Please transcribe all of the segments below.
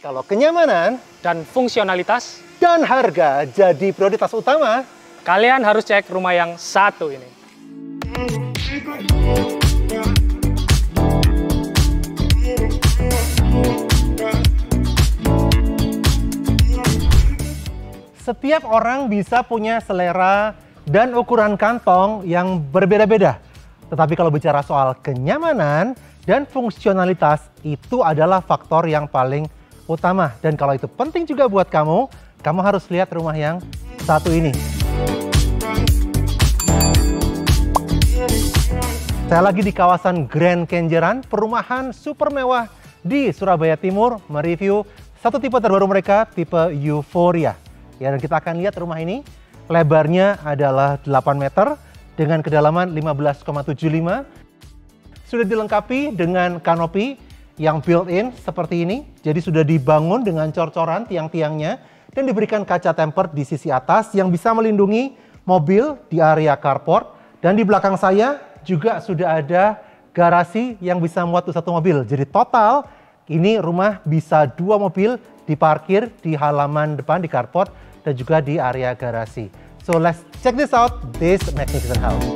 Kalau kenyamanan dan fungsionalitas dan harga jadi prioritas utama, kalian harus cek rumah yang satu ini. Setiap orang bisa punya selera dan ukuran kantong yang berbeda-beda. Tetapi kalau bicara soal kenyamanan dan fungsionalitas, itu adalah faktor yang paling utama. Dan kalau itu penting juga buat kamu, kamu harus lihat rumah yang satu ini. Saya lagi di kawasan Grand Kenjeran, perumahan super mewah di Surabaya Timur, mereview satu tipe terbaru mereka, tipe Euphoria. Ya, dan kita akan lihat rumah ini, lebarnya adalah 8 meter dengan kedalaman 15,75. Sudah dilengkapi dengan kanopi yang built-in seperti ini. Jadi sudah dibangun dengan cor-coran tiang-tiangnya dan diberikan kaca tempered di sisi atas yang bisa melindungi mobil di area carport. Dan di belakang saya juga sudah ada garasi yang bisa muat satu mobil. Jadi total ini rumah bisa 2 mobil diparkir di halaman depan di carport dan juga di area garasi. So let's check this out, this magnificent house.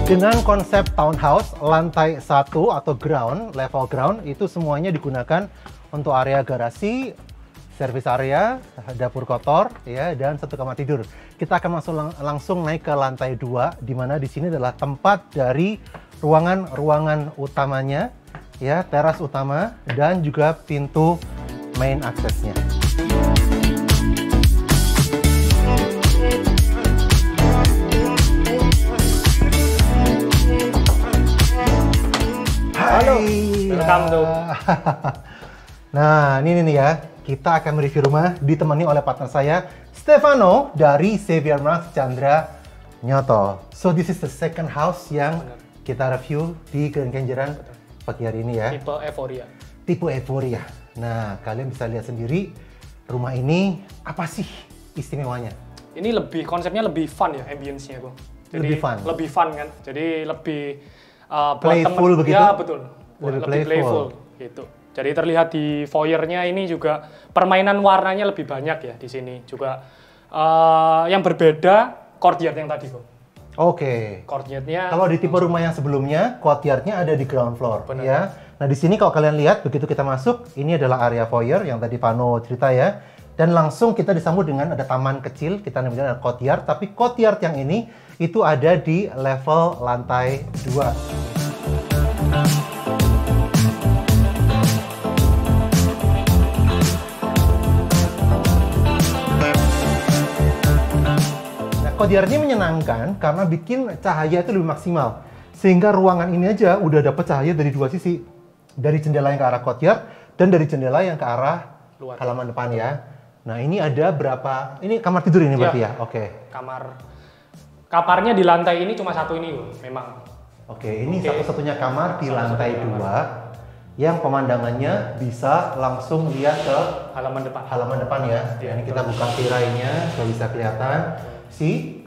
Dengan konsep townhouse, lantai 1 atau ground, level ground, itu semuanya digunakan untuk area garasi, service area, dapur kotor, ya, dan satu kamar tidur. Kita akan langsung naik ke lantai 2, di mana di sini adalah tempat dari ruangan utamanya, ya, teras utama, dan juga pintu main aksesnya. Halo, welcome to. Nah, ini nih ya, kita akan mereview rumah ditemani oleh partner saya, Stefano dari Xavier Marks Chandra Nyoto. So this is the second house yang kita review di Grand Kenjeran pagi hari ini ya. Tipe Euphoria. Tipe Euphoria. Nah, kalian bisa lihat sendiri rumah ini apa sih istimewanya? Ini konsepnya lebih fun ya, ambience-nya Bang. Jadi lebih fun? Lebih fun kan, jadi lebih playful begitu? Ya betul, lebih playful gitu. Jadi terlihat di foyer-nya ini juga permainan warnanya lebih banyak ya di sini. Juga yang berbeda courtyard yang tadi Bang. Oke. Courtyard-nya. Kalau di tipe rumah yang sebelumnya, courtyard-nya ada di ground floor. Benar. Ya. Nah, di sini kalau kalian lihat, begitu kita masuk, ini adalah area foyer yang tadi Vano cerita ya. Dan langsung kita disambut dengan ada taman kecil, kita namanya courtyard. Tapi courtyard yang ini, itu ada di level lantai 2. Nah, courtyard-nya menyenangkan karena bikin cahaya itu lebih maksimal. Sehingga ruangan ini aja udah dapat cahaya dari 2 sisi. Dari jendela yang ke arah courtyard dan dari jendela yang ke arah luar halaman depan ya. Nah, ini ada berapa? Ini kamar tidur ini berarti ya? Oke. Kamarnya di lantai ini cuma satu ini memang. Oke, ini satu-satunya kamar di lantai 2 yang pemandangannya bisa langsung lihat ke halaman depan. Halaman depan ya. Ya, ini kita buka tirainya, so bisa kelihatan.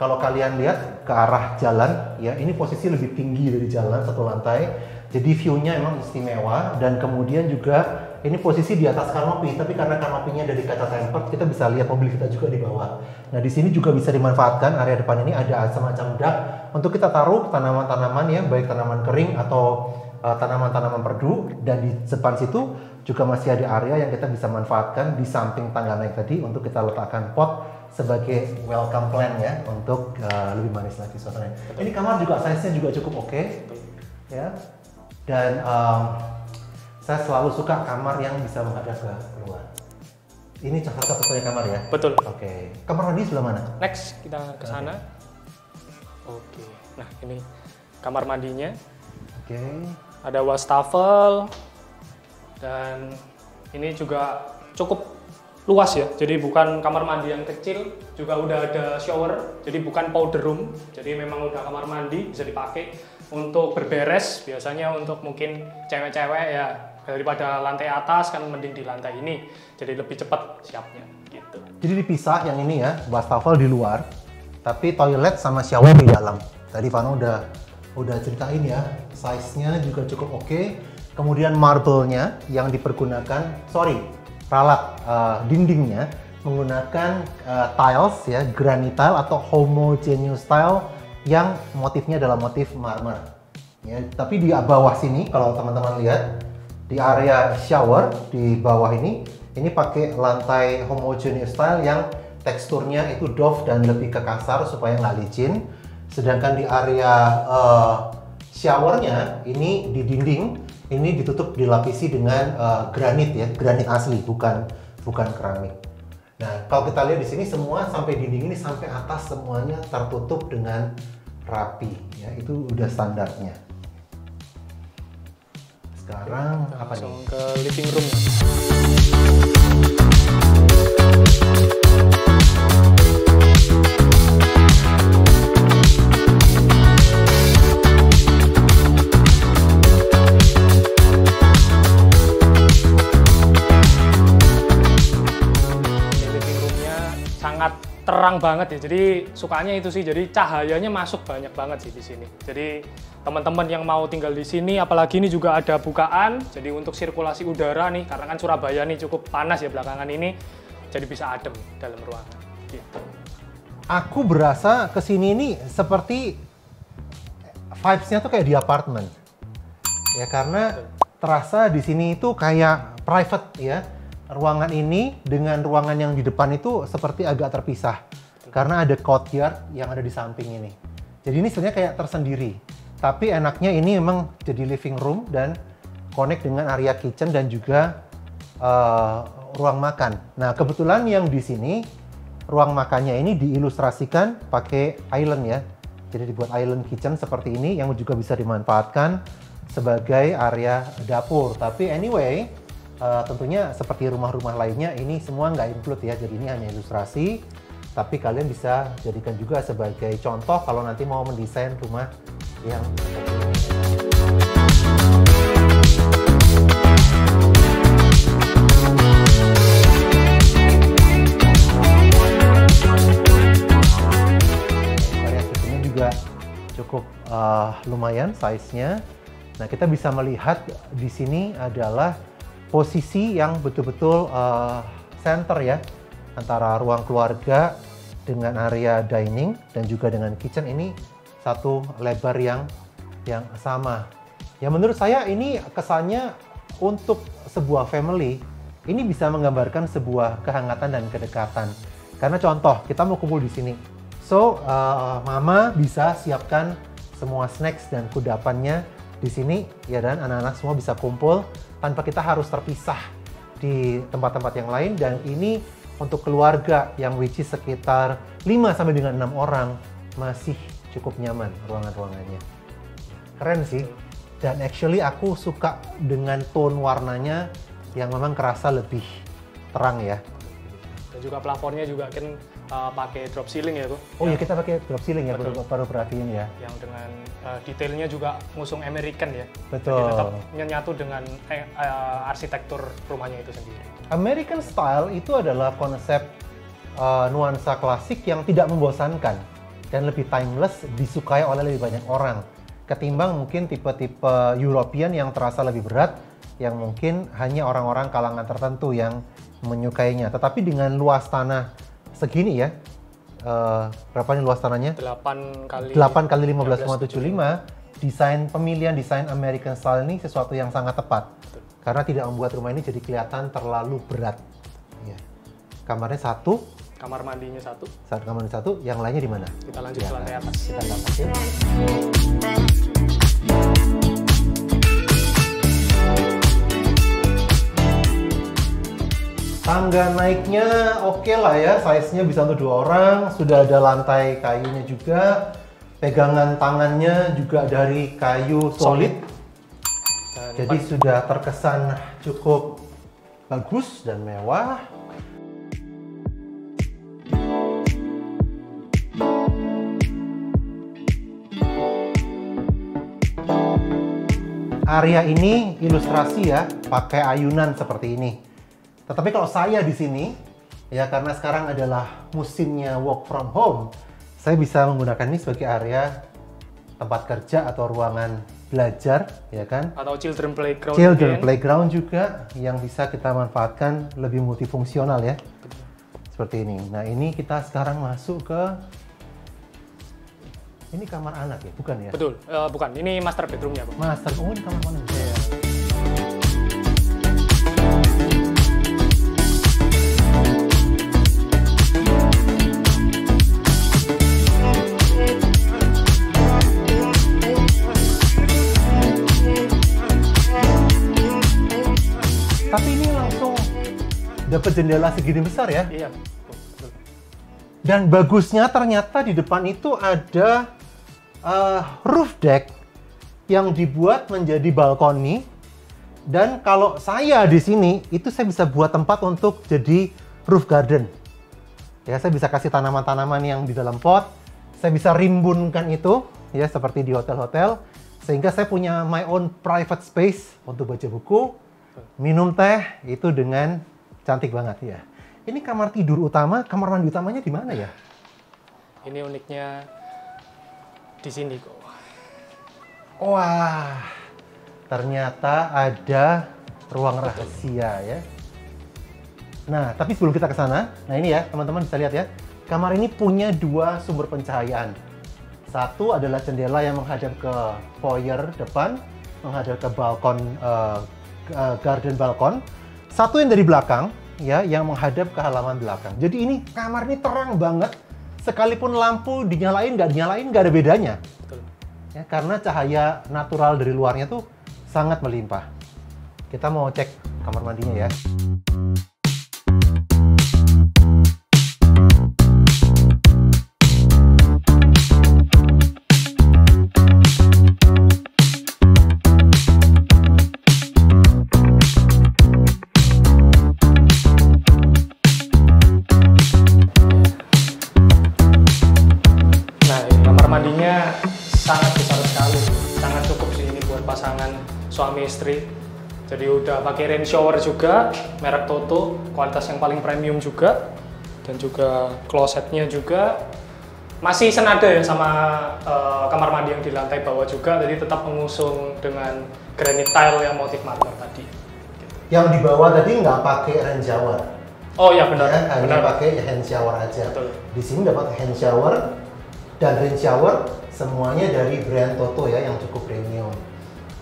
Kalau kalian lihat ke arah jalan, ya ini posisi lebih tinggi dari jalan satu lantai. Jadi view-nya emang istimewa dan kemudian juga ini posisi di atas kanopi, tapi karena kanopinya dari kaca tempered, kita bisa lihat mobil kita juga di bawah. Nah, di sini juga bisa dimanfaatkan area depan ini ada semacam dak untuk kita taruh tanaman-tanaman ya, baik tanaman kering atau tanaman-tanaman perdu, dan di depan situ juga masih ada area yang kita bisa manfaatkan di samping tangga naik tadi untuk kita letakkan pot sebagai welcome plan ya untuk lebih manis lagi suasananya. Ini kamar juga size-nya juga cukup oke. Ya. Dan saya selalu suka kamar yang bisa menghadap ke luar. Ini satu-satunya kamar ya? Betul. Oke. Kamar mandi sebelah mana? Next kita ke sana. Oke. Nah, ini kamar mandinya. Oke. Ada wastafel dan ini juga cukup luas ya. Jadi bukan kamar mandi yang kecil, juga udah ada shower. Jadi bukan powder room. Jadi memang udah kamar mandi bisa dipakai untuk berberes, biasanya untuk mungkin cewek-cewek ya, daripada lantai atas kan mending di lantai ini, jadi lebih cepat siapnya gitu. Jadi dipisah yang ini ya, wastafel di luar, tapi toilet sama shower di dalam. Tadi Vano udah ceritain ya, size-nya juga cukup oke. Kemudian marble-nya yang dipergunakan, ralat dindingnya menggunakan tiles ya, granite tile atau homogeneous tile yang motifnya adalah motif marmer. Ya, tapi di bawah sini kalau teman-teman lihat di area shower di bawah ini pakai lantai homogeneous tile yang teksturnya itu doff dan lebih ke kasar supaya nggak licin. Sedangkan di area showernya ini di dinding ini ditutup dilapisi dengan granit ya, granit asli bukan keramik. Nah kalau kita lihat di sini semua sampai dinding ini sampai atas semuanya tertutup dengan rapi ya, itu udah standarnya. Sekarang apa nih? Ke living room. Terang banget ya, jadi sukanya itu sih, jadi cahayanya masuk banyak banget sih di sini. Jadi teman-teman yang mau tinggal di sini, apalagi ini juga ada bukaan, jadi untuk sirkulasi udara nih, karena kan Surabaya nih cukup panas ya belakangan ini, jadi bisa adem dalam ruangan. Gitu. Aku berasa kesini ini seperti vibes-nya tuh kayak di apartemen, ya karena terasa di sini itu kayak private ya. Ruangan ini dengan ruangan yang di depan itu seperti agak terpisah karena ada courtyard yang ada di samping ini. Jadi ini sebenarnya kayak tersendiri. Tapi enaknya ini memang jadi living room dan connect dengan area kitchen dan juga ruang makan. Nah kebetulan yang di sini ruang makannya ini diilustrasikan pakai island ya. Jadi dibuat island kitchen seperti ini yang juga bisa dimanfaatkan sebagai area dapur. Tapi anyway, tentunya seperti rumah-rumah lainnya ini semua nggak include ya, jadi ini hanya ilustrasi, tapi kalian bisa jadikan juga sebagai contoh kalau nanti mau mendesain rumah yang area kitchennya juga cukup lumayan size-nya. Nah kita bisa melihat di sini adalah posisi yang betul-betul center ya antara ruang keluarga dengan area dining dan juga dengan kitchen, ini satu lebar yang sama. Ya menurut saya ini kesannya untuk sebuah family ini bisa menggambarkan sebuah kehangatan dan kedekatan. Karena contoh kita mau kumpul di sini, so mama bisa siapkan semua snacks dan kudapannya di sini ya, dan anak-anak semua bisa kumpul tanpa kita harus terpisah di tempat-tempat yang lain. Dan ini untuk keluarga yang which is sekitar 5 sampai dengan 6 orang masih cukup nyaman ruangan-ruangannya. Keren sih. Dan actually aku suka dengan tone warnanya yang memang kerasa lebih terang ya. Dan juga plafonnya juga kan pakai drop ceiling ya tuh. Oh ya, kita pakai drop ceiling ya, baru perhatiin ya. Yang dengan detailnya juga ngusung American ya. Betul. Jadi tetap nyatu dengan arsitektur rumahnya itu sendiri. American style itu adalah konsep nuansa klasik yang tidak membosankan dan lebih timeless, disukai oleh lebih banyak orang ketimbang mungkin tipe-tipe European yang terasa lebih berat, yang mungkin hanya orang-orang kalangan tertentu yang menyukainya. Tetapi dengan luas tanah segini ya, berapa nih luas tanahnya? 8 kali 15,75. Pemilihan desain American style ini sesuatu yang sangat tepat. Betul. Karena tidak membuat rumah ini jadi kelihatan terlalu berat. Ya. Kamarnya satu. Kamar mandinya satu. Kamar mandi satu. Yang lainnya di mana? Kita lanjut ke lantai atas. Kita ke atas ya. Tangga naiknya oke lah ya, size-nya bisa untuk 2 orang, sudah ada lantai kayunya juga, pegangan tangannya juga dari kayu solid. Jadi sudah terkesan cukup bagus dan mewah. Area ini ilustrasi ya, pakai ayunan seperti ini. Tetapi kalau saya di sini, ya karena sekarang adalah musimnya work from home, saya bisa menggunakan ini sebagai area tempat kerja atau ruangan belajar, ya kan? Atau children playground. Children playground juga yang bisa kita manfaatkan lebih multifungsional ya. Seperti ini. Nah, ini kita sekarang masuk ke ini kamar anak ya, bukan ya? Betul, bukan. Ini master bedroomnya, Pak. Master, oh ini kamar mana? Iya. Tapi ini langsung dapat jendela segini besar ya? Iya, betul. Dan bagusnya ternyata di depan itu ada roof deck yang dibuat menjadi balkoni. Dan kalau saya di sini, itu saya bisa buat tempat untuk jadi roof garden. Ya, saya bisa kasih tanaman-tanaman yang di dalam pot. Saya bisa rimbunkan itu, ya seperti di hotel-hotel. Sehingga saya punya my own private space untuk baca buku, minum teh, itu dengan cantik banget ya. Ini kamar tidur utama, kamar mandi utamanya di mana ya? Ini uniknya di sini kok. Wah, ternyata ada ruang rahasia ya. Nah, tapi sebelum kita ke sana, nah ini ya teman-teman bisa lihat ya, kamar ini punya dua sumber pencahayaan. Satu adalah jendela yang menghadap ke foyer depan, menghadap ke balkon, garden balkon. Satu yang dari belakang, ya, yang menghadap ke halaman belakang. Jadi ini kamar ini terang banget, sekalipun lampu dinyalain, nggak ada bedanya. Betul. Ya, karena cahaya natural dari luarnya tuh sangat melimpah. Kita mau cek kamar mandinya ya. Mandinya sangat besar sekali, sangat cukup sih ini buat pasangan suami istri. Jadi udah pakai rain shower juga, merek Toto, kualitas yang paling premium juga, dan juga klosetnya juga masih senada ya sama kamar mandi yang di lantai bawah juga. Jadi tetap mengusung dengan granite tile yang motif marmer tadi. Yang di bawah tadi nggak pakai rain shower. Oh ya benar, Ya, hanya benar. pakai hand shower aja. Betul. Di sini dapat hand shower dan rain shower semuanya dari brand Toto ya, yang cukup premium.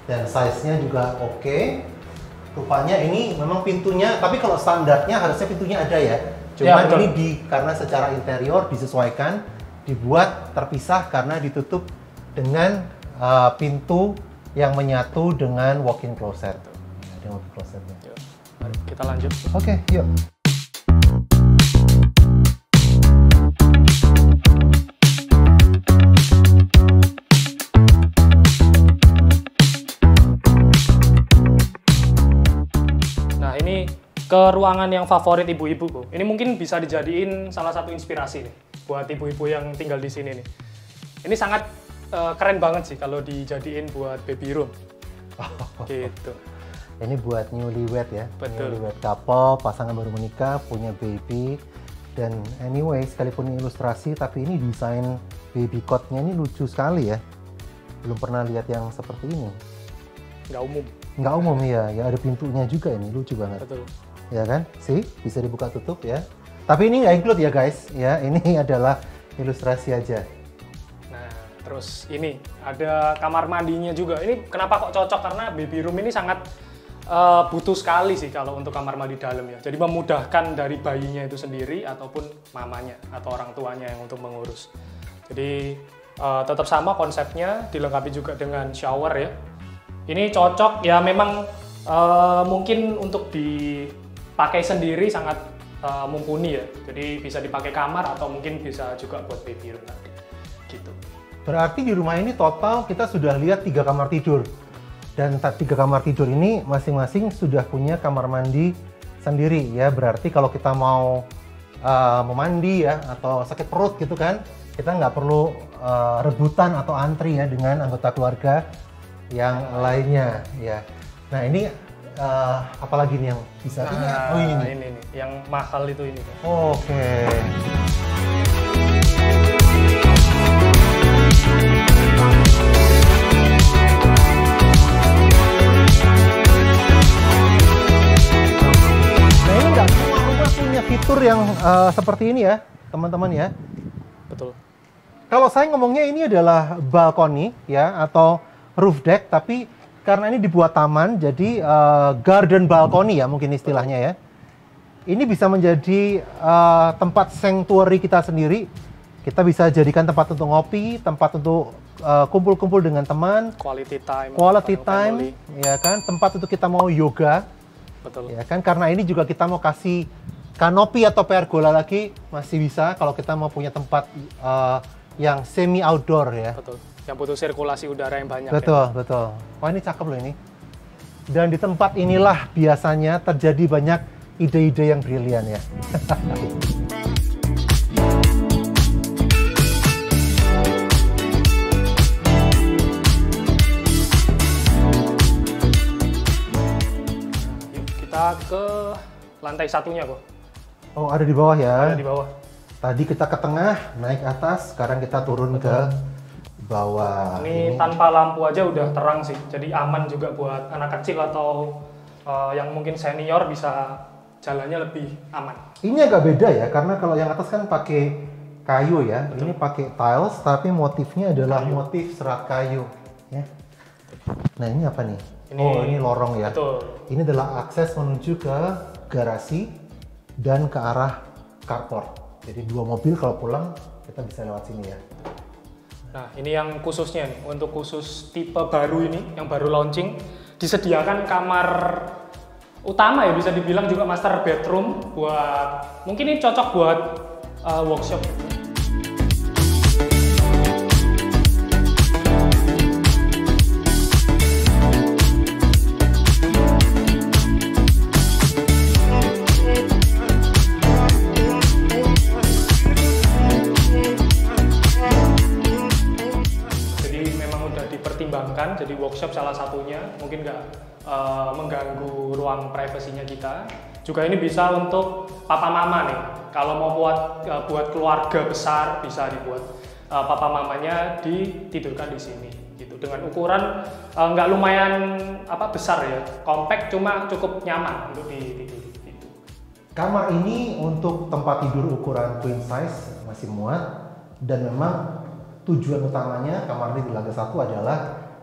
Dan size-nya juga oke. Rupanya ini memang pintunya, tapi kalau standarnya harusnya pintunya ada ya. Cuman betul. ini karena secara interior disesuaikan, dibuat terpisah karena ditutup dengan pintu yang menyatu dengan walk-in closet. Ada walk-in closetnya. Yuk, mari kita lanjut. Oke, yuk. Ke ruangan yang favorit ibu-ibu, Bu. Ini mungkin bisa dijadiin salah satu inspirasi nih buat ibu-ibu yang tinggal di sini nih. Ini sangat keren banget sih kalau dijadiin buat baby room. Gitu. Ini buat newlywed ya. Betul. Newlywed couple, pasangan baru menikah, punya baby. Dan anyway, sekalipun ini ilustrasi, tapi ini desain baby cot-nya ini lucu sekali ya. Belum pernah lihat yang seperti ini. Nggak umum. Nggak umum ya, ya ada pintunya juga ini, lucu banget. Betul. Ya kan, sih bisa dibuka tutup ya. Tapi ini nggak include ya guys, ya ini adalah ilustrasi aja. Nah, terus ini ada kamar mandinya juga. Ini kenapa kok cocok, karena baby room ini sangat butuh sekali sih kalau untuk kamar mandi dalam ya. Jadi memudahkan dari bayinya itu sendiri ataupun mamanya atau orang tuanya yang untuk mengurus. Jadi tetap sama konsepnya, dilengkapi juga dengan shower ya. Ini cocok ya, memang mungkin untuk dipakai sendiri sangat mumpuni ya. Jadi bisa dipakai kamar atau mungkin bisa juga buat baby room nanti. Gitu. Berarti di rumah ini total kita sudah lihat 3 kamar tidur. Dan 3 kamar tidur ini masing-masing sudah punya kamar mandi sendiri ya. Berarti kalau kita mau memandi ya atau sakit perut gitu kan, kita nggak perlu rebutan atau antri ya dengan anggota keluarga yang lainnya ya. Nah ini apalagi nih yang bisa? Nah, oh ini nih. Ini yang mahal itu ini. Oke. yang seperti ini ya, teman-teman ya. Betul. Kalau saya ngomongnya ini adalah balkoni ya atau roof deck, tapi karena ini dibuat taman, jadi garden balkoni ya mungkin istilahnya ya. Ini bisa menjadi tempat sanctuary kita sendiri. Kita bisa jadikan tempat untuk ngopi, tempat untuk kumpul-kumpul dengan teman. Quality time. Ya kan. Tempat untuk kita mau yoga. Betul. Ya kan, karena ini juga kita mau kasih kanopi atau pergola lagi masih bisa kalau kita mau punya tempat yang semi outdoor ya. Betul. Yang butuh sirkulasi udara yang banyak. Betul, ya. betul. Wah, ini cakep loh ini. Dan di tempat inilah biasanya terjadi banyak ide-ide yang brilian ya. Yuk kita ke lantai satunya kok. Oh, ada di bawah ya? Ada di bawah. Tadi kita ke tengah, naik atas, sekarang kita turun ke bawah. Ini tanpa lampu aja udah terang sih, jadi aman juga buat anak kecil atau yang mungkin senior bisa jalannya lebih aman. Ini agak beda ya, karena kalau yang atas kan pakai kayu ya, betul. Ini pakai tiles, tapi motifnya adalah motif serat kayu. Ya. Nah ini apa nih? Ini lorong ya. Betul. Ini adalah akses menuju ke garasi dan ke arah carport. Jadi dua mobil kalau pulang kita bisa lewat sini ya. Nah ini yang khususnya nih, untuk khusus tipe baru ini, yang baru launching, disediakan kamar utama ya, bisa dibilang juga master bedroom buat, mungkin ini cocok buat workshop. Jadi workshop salah satunya, mungkin nggak mengganggu ruang privasinya kita. Juga ini bisa untuk papa mama nih, kalau mau buat keluarga besar bisa dibuat papa mamanya ditidurkan di sini gitu, dengan ukuran nggak lumayan besar ya, compact, cuma cukup nyaman untuk ditidur gitu. Kamar ini untuk tempat tidur ukuran queen size masih muat, dan memang tujuan utamanya kamar ini di lantai 1 adalah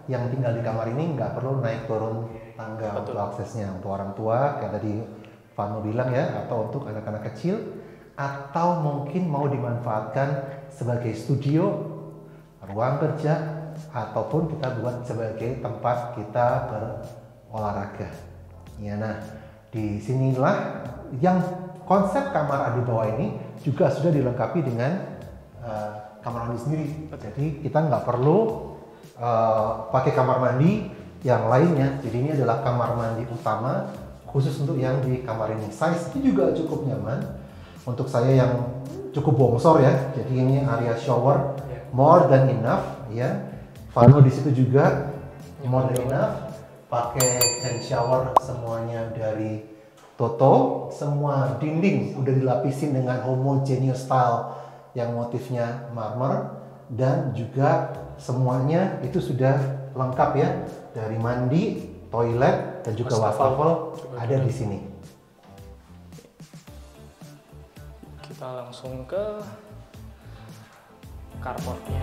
yang tinggal di kamar ini nggak perlu naik turun tangga. Betul. Untuk aksesnya untuk orang tua kayak tadi Vano bilang ya, atau untuk anak-anak kecil, atau mungkin mau dimanfaatkan sebagai studio, ruang kerja, ataupun kita buat sebagai tempat kita berolahraga. Ya, nah di sinilah yang konsep kamar di bawah ini juga sudah dilengkapi dengan kamar mandi sendiri. Jadi kita nggak perlu pakai kamar mandi yang lainnya. Jadi ini adalah kamar mandi utama khusus untuk yang di kamar ini. Size itu juga cukup nyaman untuk saya yang cukup bongsor ya. Jadi ini area shower more than enough ya. Vano di situ juga more than enough. Pakai hand shower semuanya dari Toto. Semua dinding udah dilapisin dengan homogeneous style yang motifnya marmer, dan juga semuanya itu sudah lengkap ya, dari mandi, toilet, dan juga wastafel ada di sini. Kita langsung ke carportnya.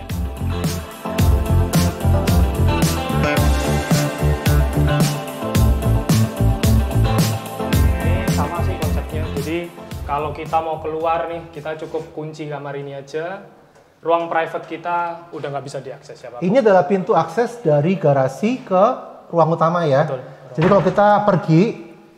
Ini sama sih konsepnya. Jadi kalau kita mau keluar nih, kita cukup kunci kamar ini aja. Ruang private kita udah nggak bisa diakses ya Pak. Ini adalah pintu akses dari garasi ke ruang utama ya. Betul. Jadi kalau kita pergi,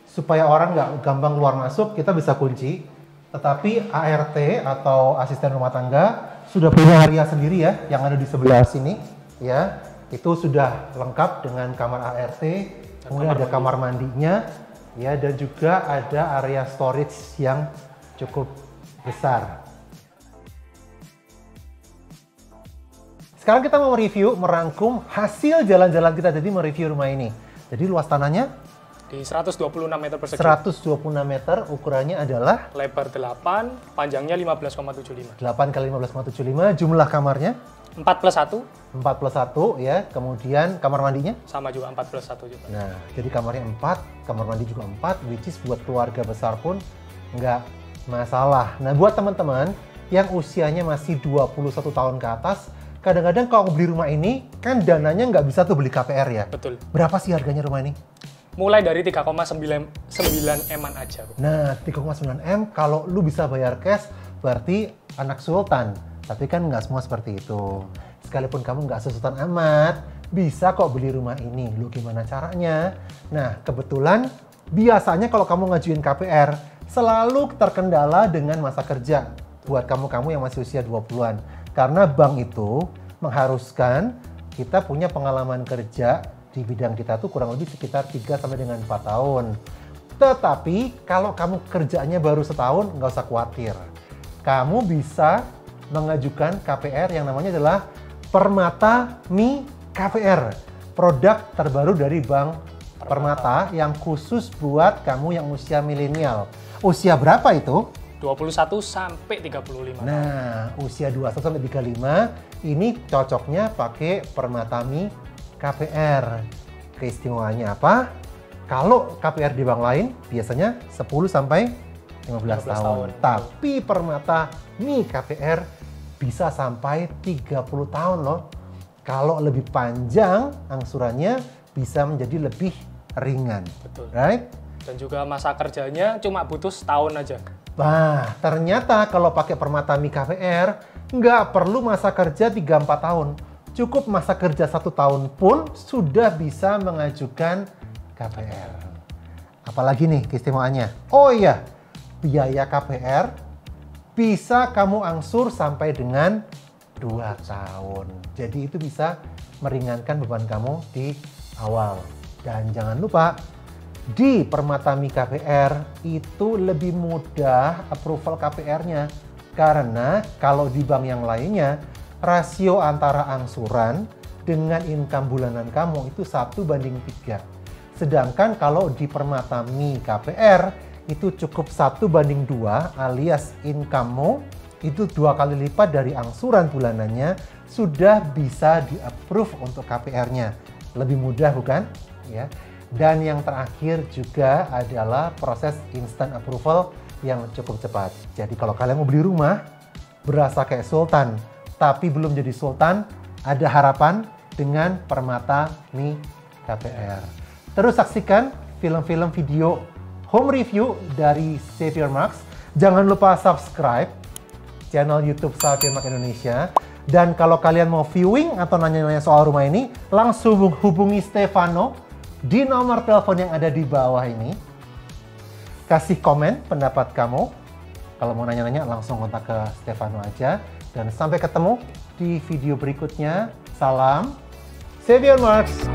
supaya orang nggak gampang keluar masuk, kita bisa kunci. Tetapi ART atau asisten rumah tangga sudah punya area sendiri ya, yang ada di sebelah sini ya. Itu sudah lengkap dengan kamar ART, kemudian ada kamar mandinya ya, dan juga ada area storage yang cukup besar. Sekarang kita mau review, merangkum hasil jalan-jalan kita jadi mereview rumah ini. Jadi luas tanahnya di 126 meter persegi. 126 meter, ukurannya adalah lebar 8, panjangnya 15,75. 8 kali 15,75, jumlah kamarnya 4+1. 4+1 ya, kemudian kamar mandinya sama juga 4+1 juga. Nah, jadi kamarnya 4, kamar mandi juga 4, which is buat keluarga besar pun nggak masalah. Nah, buat teman-teman yang usianya masih 21 tahun ke atas, kadang-kadang kalau beli rumah ini, kan dananya nggak bisa tuh beli KPR ya? Betul. Berapa sih harganya rumah ini? Mulai dari 3,9 M-an aja. Nah, 3,9 M kalau lu bisa bayar cash, berarti anak sultan. Tapi kan nggak semua seperti itu. Sekalipun kamu nggak sesultan amat, bisa kok beli rumah ini. Lu gimana caranya? Nah, kebetulan biasanya kalau kamu ngajuin KPR, selalu terkendala dengan masa kerja. Buat kamu-kamu yang masih usia 20-an. Karena bank itu mengharuskan kita punya pengalaman kerja di bidang kita tuh kurang lebih sekitar 3 sampai dengan 4 tahun. Tetapi kalau kamu kerjanya baru setahun, nggak usah khawatir. Kamu bisa mengajukan KPR yang namanya adalah Permata Mi KPR. Produk terbaru dari Bank Permata yang khusus buat kamu yang usia milenial. Usia berapa itu? 21 sampai 35. Nah, usia 21 sampai 35 ini cocoknya pakai Permata Mi KPR. Keistimewaannya apa? Kalau KPR di bank lain biasanya 10 sampai 15 tahun. Tapi Permata Mi KPR bisa sampai 30 tahun loh. Kalau lebih panjang angsurannya bisa menjadi lebih ringan. Betul. Right? Dan juga masa kerjanya cuma butuh setahun aja. Nah, ternyata kalau pakai Permata Mi KPR nggak perlu masa kerja 3-4 tahun. Cukup masa kerja 1 tahun pun sudah bisa mengajukan KPR. Apalagi nih keistimewaannya? Oh iya, biaya KPR bisa kamu angsur sampai dengan 2 tahun. Jadi itu bisa meringankan beban kamu di awal. Dan jangan lupa, di Permata Mi KPR itu lebih mudah approval KPR-nya. Karena kalau di bank yang lainnya, rasio antara angsuran dengan income bulanan kamu itu 1:3. Sedangkan kalau di Permata Mi KPR, itu cukup 1:2 alias income-mu itu 2 kali lipat dari angsuran bulanannya sudah bisa di-approve untuk KPR-nya. Lebih mudah bukan? Ya. Dan yang terakhir juga adalah proses instant approval yang cukup cepat. Jadi kalau kalian mau beli rumah, berasa kayak sultan, tapi belum jadi sultan, ada harapan dengan Permata Mi KPR. Terus saksikan film-film video home review dari Xavier Marks. Jangan lupa subscribe channel YouTube Xavier Marks Indonesia. Dan kalau kalian mau viewing atau nanya-nanya soal rumah ini, langsung hubungi Stefano di nomor telepon yang ada di bawah ini. Kasih komen pendapat kamu. Kalau mau nanya-nanya langsung kontak ke Stefano aja. Dan sampai ketemu di video berikutnya. Salam Xavier Marks.